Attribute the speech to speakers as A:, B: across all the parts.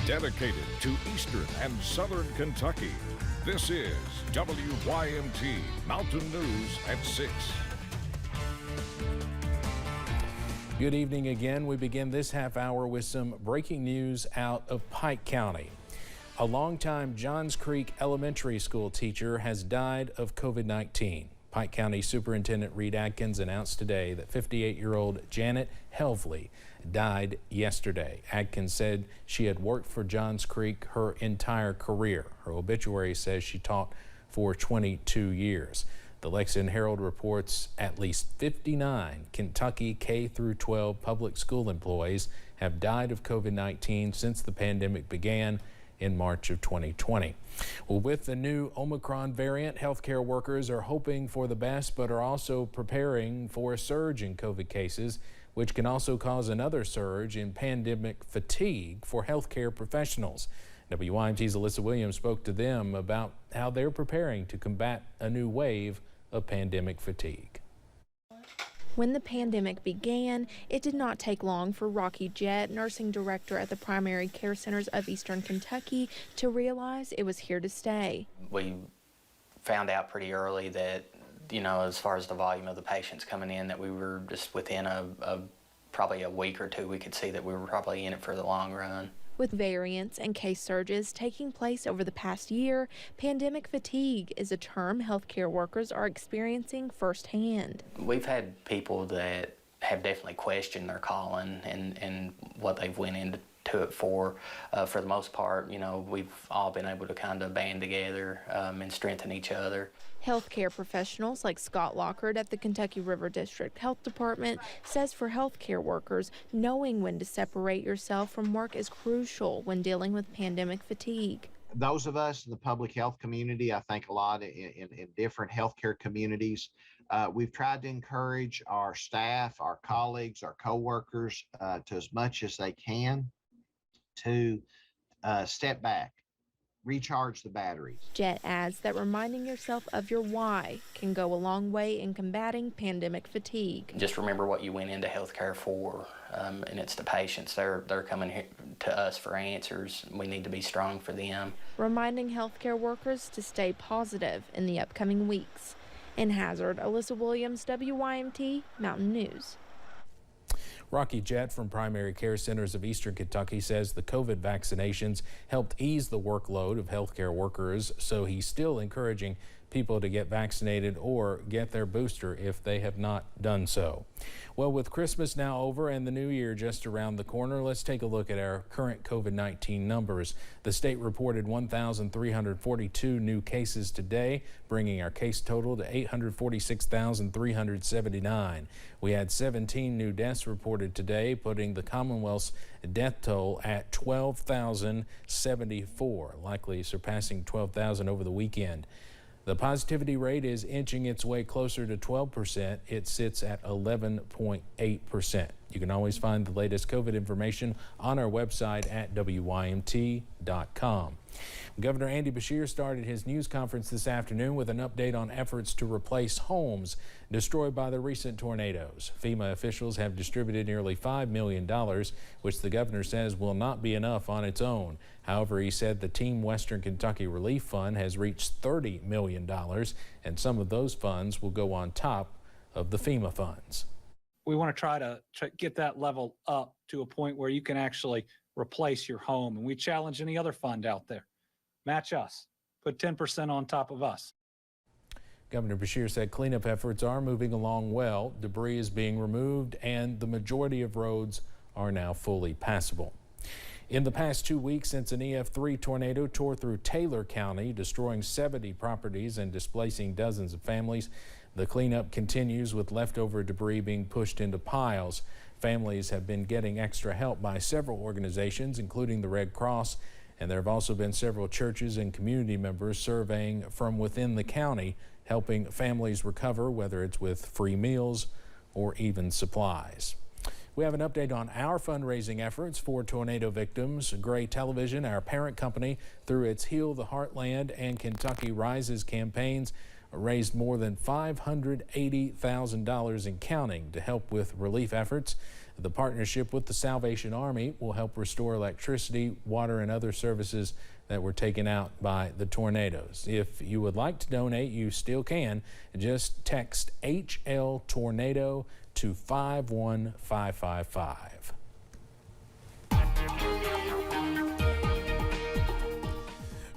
A: dedicated to Eastern and Southern Kentucky. This is WYMT Mountain News at 6.
B: Good evening again. We begin this half hour with some breaking news out of Pike County. A longtime Johns Creek Elementary School teacher has died of COVID-19. Pike County Superintendent Reed Adkins announced today that 58-year-old Janet Helvley died yesterday. Adkins said she had worked for Johns Creek her entire career. Her obituary says she taught for 22 years. The Lexington Herald reports at least 59 Kentucky K-12 public school employees have died of COVID-19 since the pandemic began in March of 2020. Well, with the new Omicron variant, healthcare workers are hoping for the best, but are also preparing for a surge in COVID cases, which can also cause another surge in pandemic fatigue for healthcare professionals. WYMT's Alyssa Williams spoke to them about how they're preparing to combat a new wave of pandemic fatigue.
C: When the pandemic began, it did not take long for Rocky Jett, nursing director at the primary care centers of Eastern Kentucky, to realize it was here to stay.
D: We found out pretty early that, as far as the volume of the patients coming in, that we were just within probably a week or two, we could see that we were probably in it for the long run.
C: With variants and case surges taking place over the past year, pandemic fatigue is a term healthcare workers are experiencing firsthand.
D: We've had people that have definitely questioned their calling and what they've went into it for. For the most part, we've all been able to kind of band together and strengthen each other.
C: Healthcare professionals like Scott Lockhart at the Kentucky River District Health Department says for healthcare workers, knowing when to separate yourself from work is crucial when dealing with pandemic fatigue.
E: Those of us in the public health community, I think a lot in different healthcare communities, we've tried to encourage our staff, our colleagues, our coworkers to as much as they can to step back, recharge the batteries.
C: Jett adds that reminding yourself of your why can go a long way in combating pandemic fatigue.
D: Just remember what you went into healthcare for, and it's the patients. They're coming here to us for answers. We need to be strong for them.
C: Reminding healthcare workers to stay positive in the upcoming weeks. In Hazard, Alyssa Williams, WYMT Mountain News.
B: Rocky Jett from Primary Care Centers of Eastern Kentucky says the COVID vaccinations helped ease the workload of healthcare workers, so he's still encouraging people to get vaccinated or get their booster if they have not done so. Well, with Christmas now over and the new year just around the corner, let's take a look at our current COVID-19 numbers. The state reported 1,342 new cases today, bringing our case total to 846,379. We had 17 new deaths reported today, putting the Commonwealth's death toll at 12,074, likely surpassing 12,000 over the weekend. The positivity rate is inching its way closer to 12%. It sits at 11.8%. You can always find the latest COVID information on our website at WYMT.com. Governor Andy Beshear started his news conference this afternoon with an update on efforts to replace homes destroyed by the recent tornadoes. FEMA officials have distributed nearly $5 million, which the governor says will not be enough on its own. However, he said the Team Western Kentucky Relief Fund has reached $30 million, and some of those funds will go on top of the FEMA funds.
F: We want to try to get that level up to a point where you can actually replace your home. And we challenge any other fund out there. Match us. Put 10% on top of us.
B: Governor Beshear said cleanup efforts are moving along well. Debris is being removed and the majority of roads are now fully passable. In the past 2 weeks since an EF3 tornado tore through Taylor County, destroying 70 properties and displacing dozens of families, the cleanup continues with leftover debris being pushed into piles. Families have been getting extra help by several organizations, including the Red Cross, and there have also been several churches and community members surveying from within the county, helping families recover, whether it's with free meals or even supplies. We have an update on our fundraising efforts for tornado victims. Gray Television, our parent company, through its Heal the Heartland and Kentucky Rises campaigns, raised more than $580,000 in counting to help with relief efforts. The partnership with the Salvation Army will help restore electricity, water, and other services that were taken out by the tornadoes. If you would like to donate, you still can. Just text HL Tornado to 51555.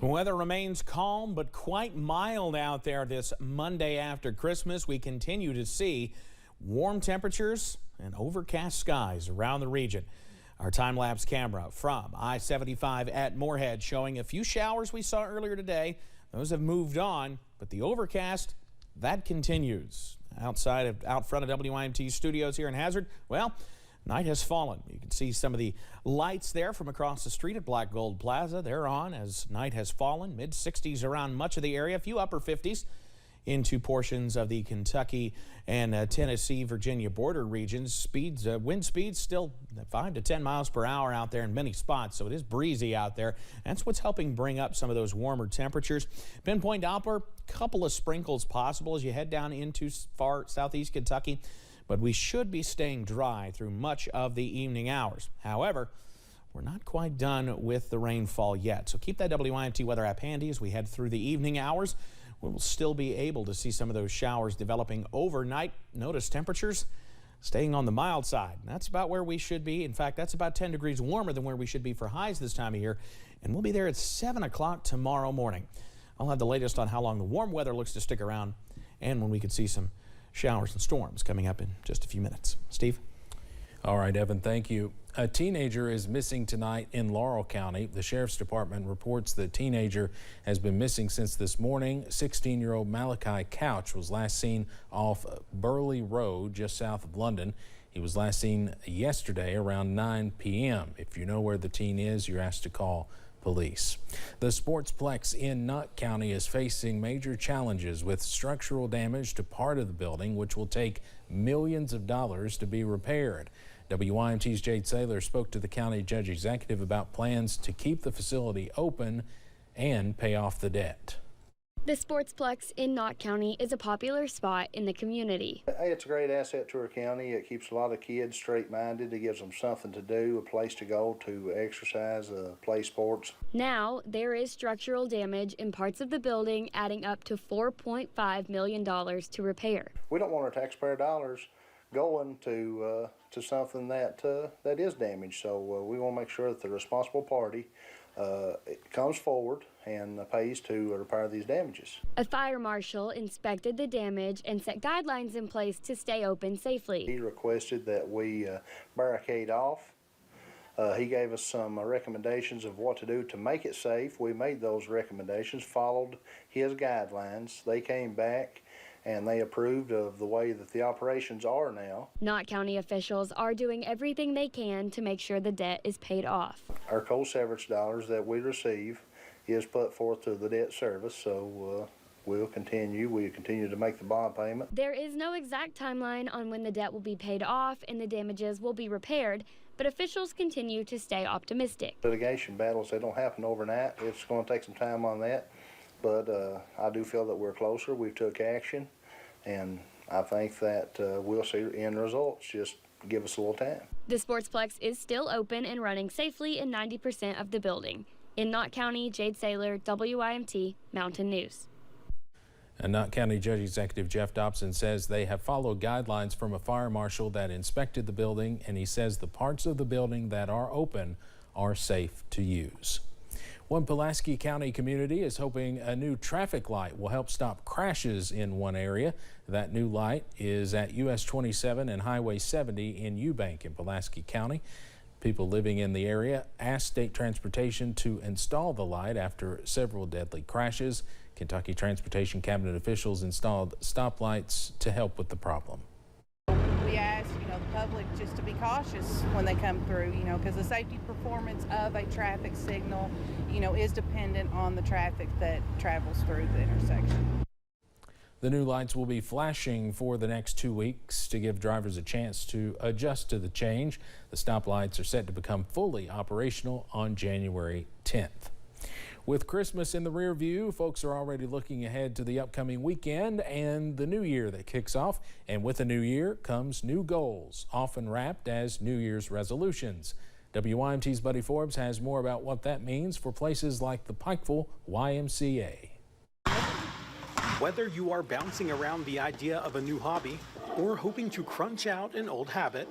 G: Weather remains calm but quite mild out there this Monday after Christmas. We continue to see warm temperatures and overcast skies around the region. Our time-lapse camera from I-75 at Moorhead showing a few showers we saw earlier today. Those have moved on, but the overcast, that continues. Out front of WYMT studios here in Hazard, well, night has fallen. You can see some of the lights there from across the street at Black Gold Plaza. They're on as night has fallen. Mid-60s around much of the area, a few upper 50s into portions of the Kentucky and Tennessee, Virginia border regions. Wind speeds still 5 to 10 miles per hour out there in many spots, so it is breezy out there. That's what's helping bring up some of those warmer temperatures. Pinpoint Doppler, couple of sprinkles possible as you head down into far southeast Kentucky, but we should be staying dry through much of the evening hours. However, we're not quite done with the rainfall yet, so keep that WYMT weather app handy as we head through the evening hours. We'll still be able to see some of those showers developing overnight. Notice temperatures staying on the mild side. That's about where we should be. In fact, that's about 10 degrees warmer than where we should be for highs this time of year, and we'll be there at 7 o'clock tomorrow morning. I'll have the latest on how long the warm weather looks to stick around and when we could see some showers and storms coming up in just a few minutes. Steve?
B: All right, Evan, thank you. A teenager is missing tonight in Laurel County. The Sheriff's Department reports the teenager has been missing since this morning. 16-year-old Malachi Couch was last seen off Burley Road just south of London. He was last seen yesterday around 9 p.m. If you know where the teen is, you're asked to call police. The Sportsplex in Knott County is facing major challenges with structural damage to part of the building, which will take millions of dollars to be repaired. WYMT's Jade Saylor spoke to the county judge executive about plans to keep the facility open and pay off the debt.
H: The Sportsplex in Knott County is a popular spot in the community.
I: It's a great asset to our county. It keeps a lot of kids straight-minded. It gives them something to do, a place to go to exercise, play sports.
H: Now, there is structural damage in parts of the building, adding up to $4.5 million to repair.
I: We don't want our taxpayer dollars going to something that is damaged, so we want to make sure that the responsible party comes forward and pays to repair these damages.
H: A fire marshal inspected the damage and set guidelines in place to stay open safely.
I: He requested that we barricade off. He gave us some recommendations of what to do to make it safe. We made those recommendations, followed his guidelines. They came back and they approved of the way that the operations are now.
H: Knott County officials are doing everything they can to make sure the debt is paid off.
I: Our cold severance dollars that we receive is put forth to the debt service, so we continue to make the bond payment.
H: There is no exact timeline on when the debt will be paid off and the damages will be repaired, but officials continue to stay optimistic.
I: Litigation battles, they don't happen overnight. It's going to take some time on that. But I do feel that we're closer. We've took action, and I think that we'll see end results. Just give us a little time.
H: The Sportsplex is still open and running safely in 90% of the building. In Knott County, Jade Saylor, WYMT, Mountain News.
B: And Knott County Judge Executive Jeff Dobson says they have followed guidelines from a fire marshal that inspected the building, and he says the parts of the building that are open are safe to use. One Pulaski County community is hoping a new traffic light will help stop crashes in one area. That new light is at US 27 and Highway 70 in Eubank in Pulaski County. People living in the area asked State Transportation to install the light after several deadly crashes. Kentucky Transportation Cabinet officials installed stoplights to help with the problem.
J: We ask, the public just to be cautious when they come through, because the safety performance of a traffic signal, is dependent on the traffic that travels through the intersection.
B: The new lights will be flashing for the next 2 weeks to give drivers a chance to adjust to the change. The stoplights are set to become fully operational on January 10th. With Christmas in the rear view, folks are already looking ahead to the upcoming weekend and the new year that kicks off. And with a new year comes new goals, often wrapped as New Year's resolutions. WYMT's Buddy Forbes has more about what that means for places like the Pikeville YMCA.
K: Whether you are bouncing around the idea of a new hobby or hoping to crunch out an old habit,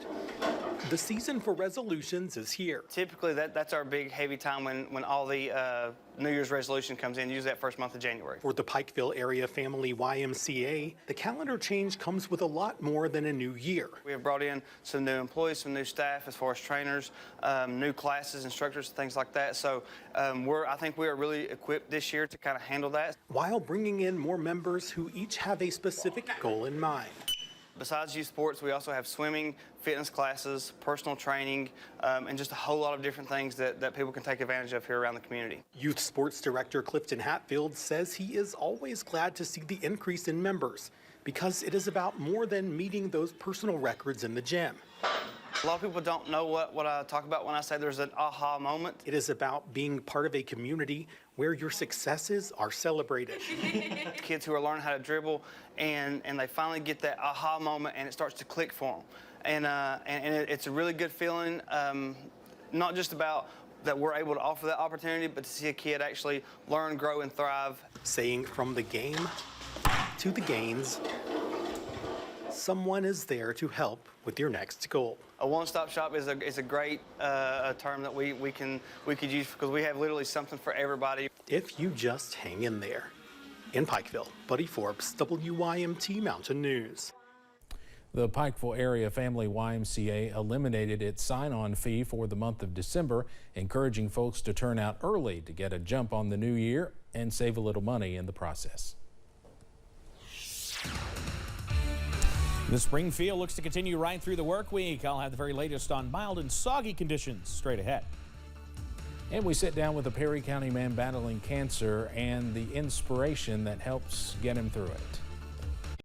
K: the season for resolutions is here.
L: Typically, that's our big, heavy time when all the New Year's resolution comes in, usually that first month of January.
K: For the Pikeville Area Family YMCA, the calendar change comes with a lot more than a new year.
L: We have brought in some new employees, some new staff as far as trainers, new classes, instructors, things like that. So I think we are really equipped this year to kind of handle that.
K: While bringing in more members who each have a specific goal in mind.
L: Besides youth sports, we also have swimming, fitness classes, personal training, and just a whole lot of different things that people can take advantage of here around the community.
K: Youth Sports Director Clifton Hatfield says he is always glad to see the increase in members because it is about more than meeting those personal records in the gym.
L: A lot of people don't know what I talk about when I say there's an aha moment.
K: It is about being part of a community where your successes are celebrated.
L: Kids who are learning how to dribble and they finally get that aha moment and it starts to click for them. And it's a really good feeling, not just about that we're able to offer that opportunity, but to see a kid actually learn, grow, and thrive.
K: Saying from the game to the gains, someone is there to help with your next goal.
L: A one-stop shop is a great term that we could use because we have literally something for everybody.
K: If you just hang in there. In Pikeville, Buddy Forbes, WYMT Mountain News.
B: The Pikeville Area Family YMCA eliminated its sign-on fee for the month of December, encouraging folks to turn out early to get a jump on the new year and save a little money in the process.
G: The spring feel looks to continue right through the work week. I'll have the very latest on mild and soggy conditions straight ahead.
B: And we sit down with a Perry County man battling cancer and the inspiration that helps get him through it.